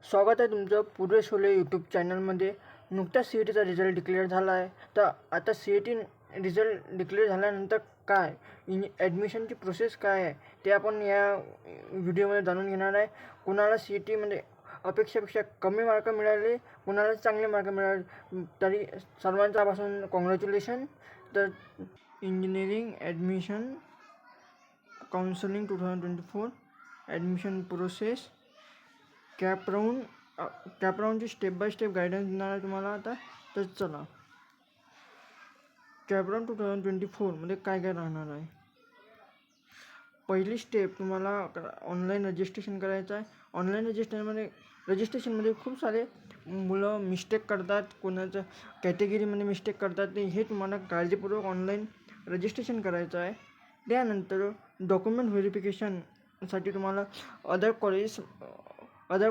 स्वागत आहे तुमचं पूर्व शोले यूट्यूब चॅनलमध्ये. नुकताच सी ई टीचा रिझल्ट डिक्लेअर झाला आहे. तर आता C E T result declare झाल्यानंतर काय ॲडमिशनची प्रोसेस काय आहे ते आपण या व्हिडिओमध्ये जाणून घेणार आहे. कोणाला सी ई टीमध्ये अपेक्षेपेक्षा कमी मार्क मिळाले, कोणाला चांगले मार्क मिळाले, तरी सर्वांच्यापासून कॉंग्रॅच्युलेशन. तर engineering admission counselling 2024 admission process कॅपराऊंडची स्टेप बाय स्टेप गायडन्स देणार आहे तुम्हाला आता. तर चला, कॅपराऊंड 2024मध्ये काय काय राहणार आहे. पहिली स्टेप, तुम्हाला ऑनलाईन रजिस्ट्रेशन करायचं आहे. ऑनलाईन रजिस्ट्रेशनमध्ये खूप सारे मुलं मिस्टेक करतात, कोणाचं कॅटेगरीमध्ये मिस्टेक करतात. ते हे तुम्हाला काळजीपूर्वक ऑनलाईन रजिस्ट्रेशन करायचं आहे. त्यानंतर डॉक्युमेंट व्हेरिफिकेशनसाठी तुम्हाला अदर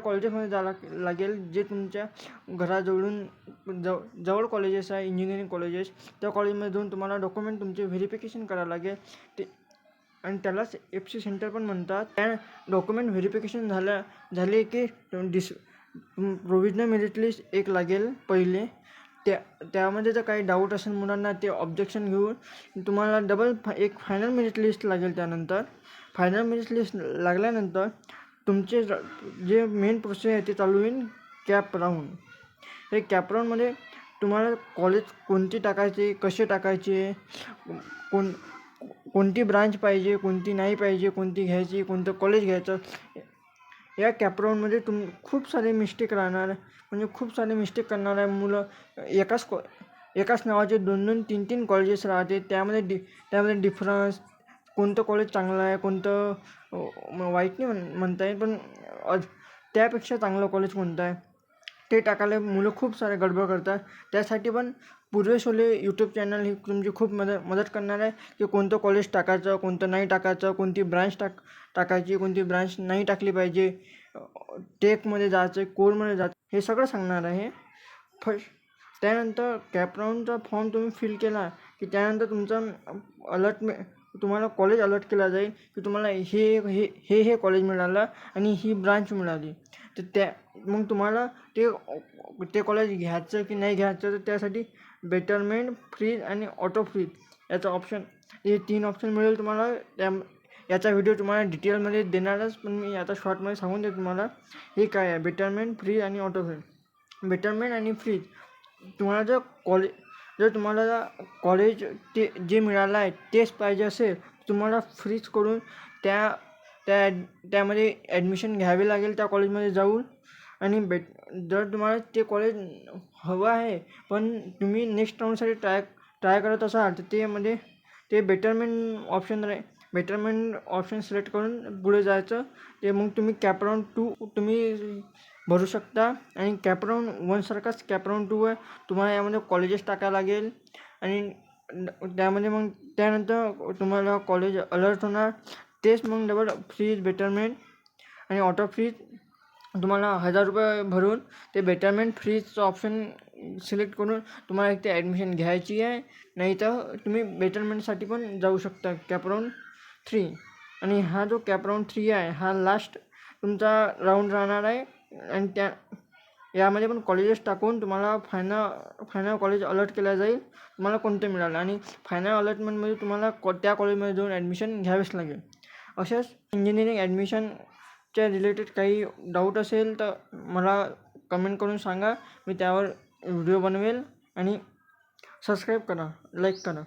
कॉलेजेसमध्ये जावं लागेल. जे तुमच्या घराजवळून जवळ कॉलेजेस आहे, इंजिनिअरिंग कॉलेजेस, त्या कॉलेजमध्ये जाऊन तुम्हाला डॉक्युमेंट तुमचे व्हेरिफिकेशन करावं लागेल. आणि त्यालाच FC सेंटर पण म्हणतात. त्या डॉक्युमेंट व्हेरिफिकेशन झाले की प्रोव्हिजनल मेरिट लिस्ट एक लागेल पहिले. त्यामध्ये जर काही डाऊट असेल मुलांना, ते ऑब्जेक्शन घेऊन तुम्हाला डबल एक फायनल मेरिट लिस्ट लागेल. त्यानंतर फायनल मेरिट लिस्ट लागल्यानंतर तुमचे जे मेन प्रोसेस आहे ते चालू होईल कॅपराऊंड. हे कॅपराऊंडमध्ये तुम्हाला कॉलेज कोणती टाकायचे, कसे टाकायचे, कोणती ब्रांच पाहिजे, कोणती नाही पाहिजे, कोणती घ्यायची, कोणतं कॉलेज घ्यायचं, या कॅपराऊंडमध्ये खूप सारे मिस्टेक राहणार. म्हणजे खूप सारे मिस्टेक करणार आहे मुलं. एकाच नावाचे 2-2, 3-3 कॉलेजेस राहते. त्यामध्ये डिफरन्स, कोणतं कॉलेज चांगलं आहे, कोणतं वाईट नाही म्हणता येईल, पण त्यापेक्षा चांगलं कॉलेज कोणतं आहे ते टाकायला मुलं खूप सारे गडबड करतात. त्यासाठी पण पूर्व शोले यूट्यूब चॅनल ही तुमची खूप मदत करणार आहे की कोणतं कॉलेज टाकायचं, कोणतं नाही टाकायचं, कोणती ब्रांच टाकायची, कोणती ब्रांच नाही टाकली पाहिजे, टेकमध्ये जायचं, कोरमध्ये जायचं, हे सगळं सांगणार आहे. त्यानंतर कॅपराऊंडचा फॉर्म तुम्ही फिल केला की त्यानंतर तुमचा तुम्हाला कॉलेज अलर्ट केला जाईल की तुम्हाला हे कॉलेज मिळालं आणि ही ब्रांच मिळाली. तर मग तुम्हाला ते कॉलेज घ्यायचं की नाही घ्यायचं, तर त्यासाठी बेटरमेंट, फ्रीज आणि ऑटो फ्रीज याचा ऑप्शन, हे 3 ऑप्शन मिळेल तुम्हाला. याचा व्हिडिओ तुम्हाला डिटेलमध्ये देणारच, पण मी आता शॉर्टमध्ये सांगून देतो तुम्हाला हे काय आहे बेटरमेंट, फ्रीज आणि ऑटो फ्रीज. बेटरमेंट आणि फ्रीज, तुम्हाला तुम्हाला कॉलेज ते जे मिळालं आहे तेच पाहिजे असेल, तुम्हाला फ्रीज करून त्यामध्ये ॲडमिशन घ्यावे लागेल त्या कॉलेजमध्ये जाऊन. आणि जर तुम्हाला ते कॉलेज हवं आहे पण तुम्ही नेक्स्ट राऊंडसाठी ट्राय करत असाल, तर ते बेटरमेंट ऑप्शन सिलेक्ट करून पुढे जायचं. ते मग तुम्ही कॅपराऊंड 2 तुम्ही भरू शकता. आणि कॅपराऊंड 1 सारखाच कॅपराऊंड 2 आहे. तुम्हाला यामध्ये कॉलेजेस टाकायला लागेल आणि त्यामध्ये मग त्यानंतर तुम्हाला कॉलेज अलर्ट होणार. तेच मग डबल फ्रीज, बेटरमेंट आणि ऑटो फ्रीज, तुम्हाला 1000 रुपये भरून ते बेटरमेंट फ्रीजचं ऑप्शन सिलेक्ट करून तुम्हाला एक ते ॲडमिशन घ्यायची आहे. नाही तर तुम्ही बेटरमेंटसाठी पण जाऊ शकता कॅपराऊंड 3. आणि हा जो कॅपराऊंड 3 आहे हा लास्ट तुमचा राऊंड राहणार आहे. आणि यामध्ये पण कॉलेजेस टाकून तुम्हाला फायनल कॉलेज अलर्ट केला जाईल, तुम्हाला कोणतं मिळालं. आणि फायनल अलर्टमेंटमध्ये तुम्हाला त्या कॉलेजमध्ये जाऊन ॲडमिशन घ्यावेच लागेल. अशाच इंजिनिअरिंग ॲडमिशनच्या रिलेटेड काही डाऊट असेल तर मला कमेंट करून सांगा, मी त्यावर व्हिडिओ बनवेल. आणि सबस्क्राईब करा, लाईक करा.